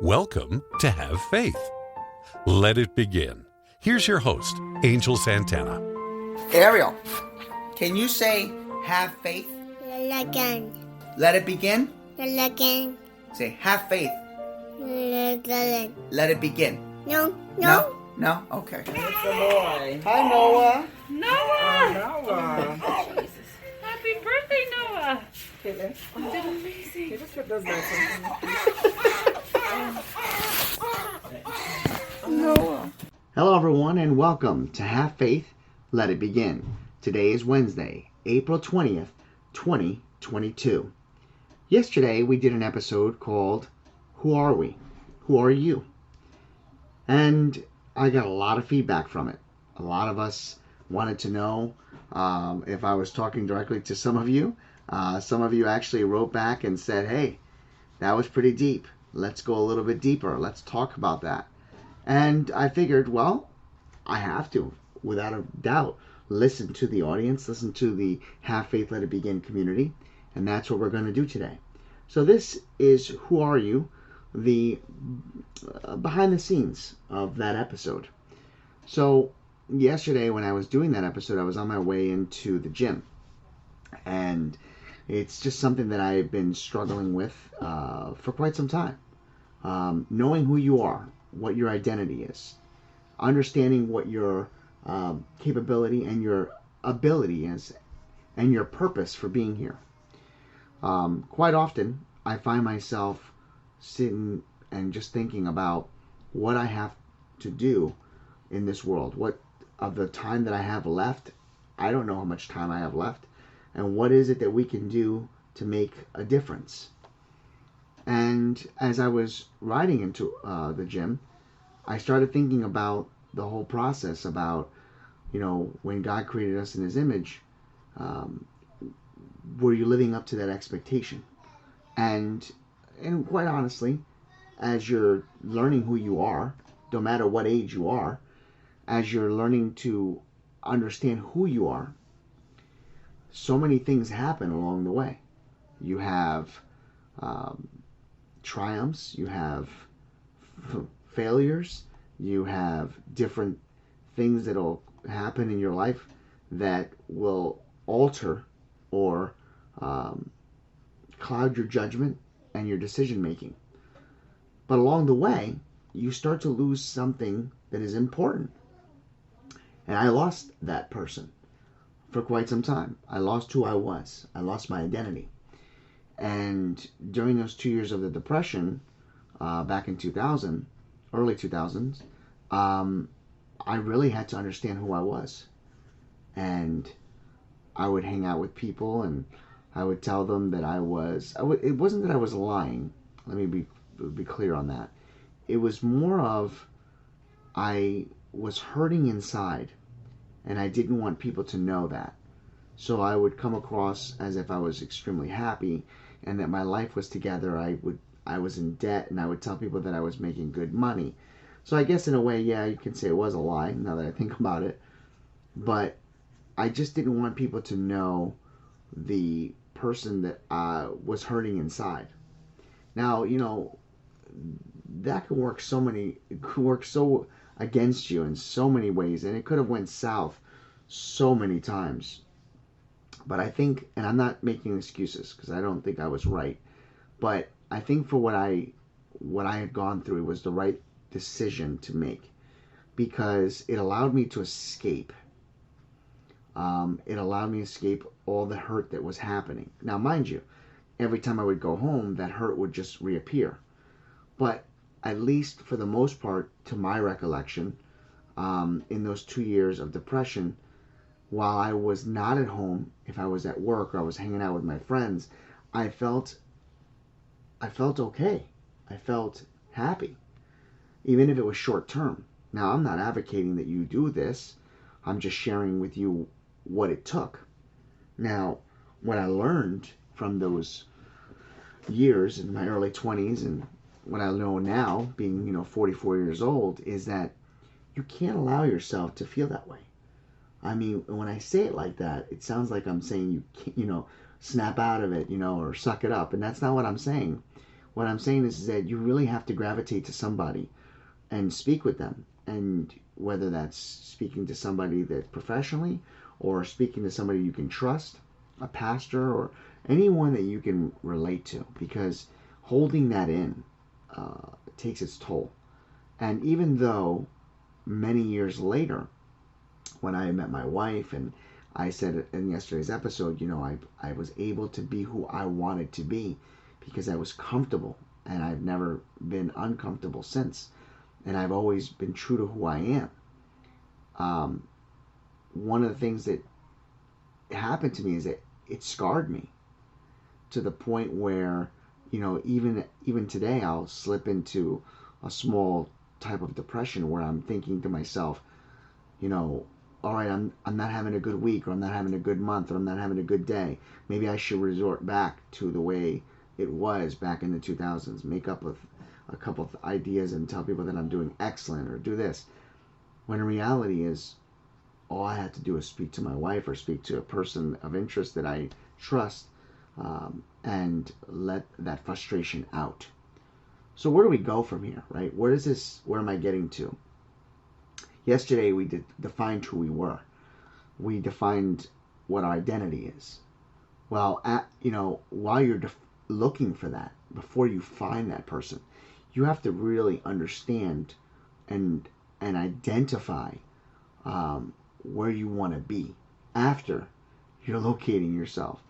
Welcome to Have Faith. Let it begin. Here's your host, Angel Santana. Ariel, can you say have faith? Again. Let it begin? Again. Say have faith. Again. Let it begin. No. No? Okay. It's a boy. Hi, Noah. Noah! Noah. Jesus. Happy birthday, Noah! Caitlin. You did amazing. Can you just put those back Noah. Hello, everyone, and welcome to Have Faith, Let It Begin. Today is Wednesday, April 20th, 2022. Yesterday, we did an episode called Who Are We? Who Are You? And I got a lot of feedback from it. A lot of us wanted to know if I was talking directly to some of you. Some of you actually wrote back and said, hey, that was pretty deep. Let's go a little bit deeper. Let's talk about that. And I figured, well, I have to, without a doubt, listen to the audience, listen to the Have Faith, Let It Begin community, and that's what we're going to do today. So this is Who Are You? The behind the scenes of that episode. So yesterday when I was doing that episode, I was on my way into the gym. And it's just something that I've been struggling with for quite some time. Knowing who you are, what your identity is, understanding what your capability and your ability is, and your purpose for being here. Quite often, I find myself sitting and just thinking about what I have to do in this world. What of the time that I have left, I don't know how much time I have left, and what is it that we can do to make a difference. And as I was riding into the gym, I started thinking about the whole process, about, when God created us in His image, were you living up to that expectation? And quite honestly, as you're learning who you are, no matter what age you are, as you're learning to understand who you are, so many things happen along the way. You have triumphs, you have failures, you have different things that will happen in your life that will alter or cloud your judgment and your decision making. But along the way, you start to lose something that is important. And I lost that person for quite some time. I lost who I was. I lost my identity. And during those 2 years of the Depression, back in 2000, early 2000s, I really had to understand who I was. And I would hang out with people and I would tell them that it wasn't that I was lying. Let me be clear on that. It was more of I was hurting inside and I didn't want people to know that. So I would come across as if I was extremely happy and that my life was together. I was in debt and I would tell people that I was making good money. So I guess in a way, yeah, you can say it was a lie now that I think about it. But I just didn't want people to know the person that was hurting inside. Now, that can work so against you in so many ways, and it could have went south so many times. But I think, and I'm not making excuses because I don't think I was right, but I think for what I had gone through, it was the right decision to make because it allowed me to escape. It allowed me to escape all the hurt that was happening. Now, mind you, every time I would go home, that hurt would just reappear. But at least for the most part, to my recollection, in those 2 years of depression, while I was not at home, if I was at work or I was hanging out with my friends, I felt okay. I felt happy, even if it was short term. Now, I'm not advocating that you do this. I'm just sharing with you what it took. Now, what I learned from those years in my early 20s and what I know now, being 44 years old, is that you can't allow yourself to feel that way. I mean, when I say it like that, it sounds like I'm saying you can't, snap out of it, or suck it up, and that's not what I'm saying. what I'm saying is that you really have to gravitate to somebody and speak with them. And whether that's speaking to somebody that professionally or speaking to somebody you can trust, a pastor or anyone that you can relate to, because holding that in takes its toll. And even though many years later, when I met my wife, and I said in yesterday's episode, I was able to be who I wanted to be because I was comfortable, and I've never been uncomfortable since. And I've always been true to who I am. One of the things that happened to me is that it scarred me to the point where, even today I'll slip into a small type of depression where I'm thinking to myself, all right, I'm not having a good week, or I'm not having a good month, or I'm not having a good day. Maybe I should resort back to the way it was back in the 2000s, make up with a couple of ideas and tell people that I'm doing excellent or do this. When in reality is, all I have to do is speak to my wife or speak to a person of interest that I trust, and let that frustration out. So where do we go from here, right? Where am I getting to? Yesterday we defined who we were. We defined what our identity is. Well, while you're looking for that, before you find that person, you have to really understand and identify where you want to be after you're locating yourself.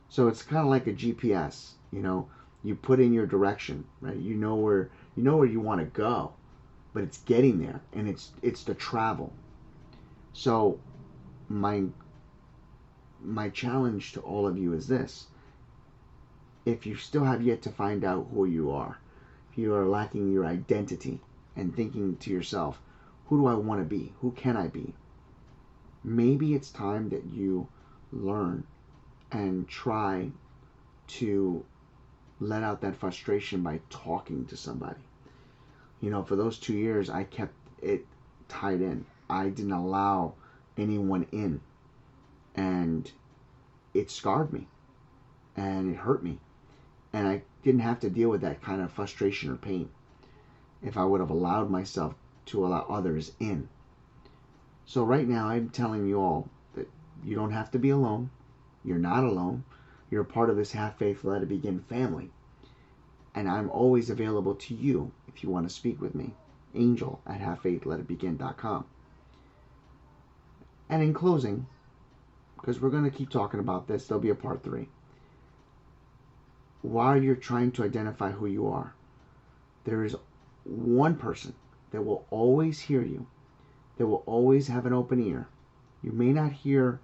So it's kind of like a GPS. You put in your direction, right? You know where you want to go, but it's getting there, and it's the travel. So my challenge to all of you is this: if you still have yet to find out who you are, if you are lacking your identity and thinking to yourself, who do I want to be? Who can I be? Maybe it's time that you learn and try to let out that frustration by talking to somebody. For those 2 years, I kept it tied in. I didn't allow anyone in, and it scarred me, and it hurt me, and I didn't have to deal with that kind of frustration or pain if I would have allowed myself to allow others in. So right now, I'm telling you all that you don't have to be alone. You're not alone. You're a part of this Have Faith, Let It Begin family. And I'm always available to you if you want to speak with me. Angel@havefaithletitbegin.com. And in closing, because we're going to keep talking about this, there'll be a part 3. While you're trying to identify who you are, there is one person that will always hear you, that will always have an open ear. You may not hear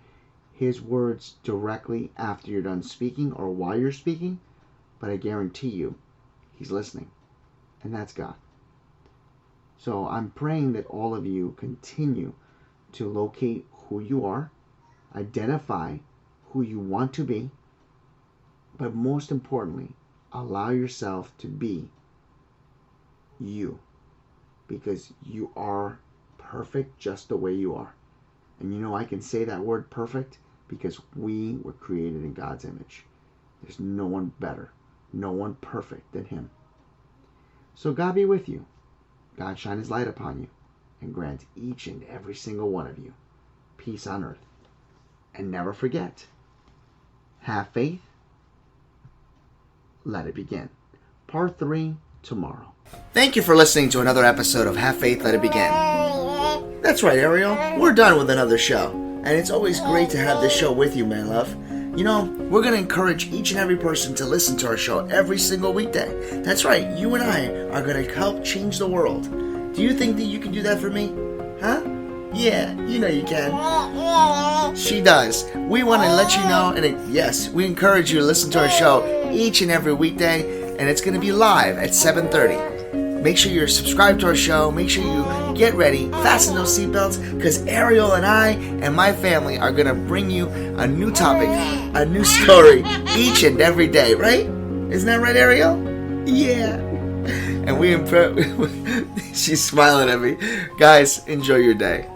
his words directly after you're done speaking or while you're speaking, but I guarantee you, he's listening, and that's God. So I'm praying that all of you continue to locate who you are, identify who you want to be, but most importantly, allow yourself to be you, because you are perfect just the way you are. And I can say that word perfect because we were created in God's image. There's no one better, no one perfect than him. So God be with you. God shine his light upon you and grant each and every single one of you peace on earth. And never forget, have faith, let it begin. Part 3 tomorrow. Thank you for listening to another episode of Have Faith, Let It Begin. That's right, Ariel. We're done with another show. And it's always great to have this show with you, my love. We're going to encourage each and every person to listen to our show every single weekday. That's right, you and I are going to help change the world. Do you think that you can do that for me? Huh? Yeah, you can. She does. We want to let you know, and yes, we encourage you to listen to our show each and every weekday, and it's going to be live at 7:30. Make sure you're subscribed to our show. Make sure you get ready, fasten those seatbelts, because Ariel and I and my family are going to bring you a new topic, a new story each and every day, right? Isn't that right, Ariel? Yeah. And she's smiling at me. Guys, enjoy your day.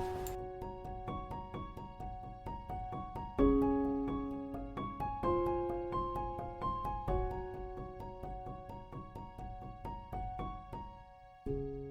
day.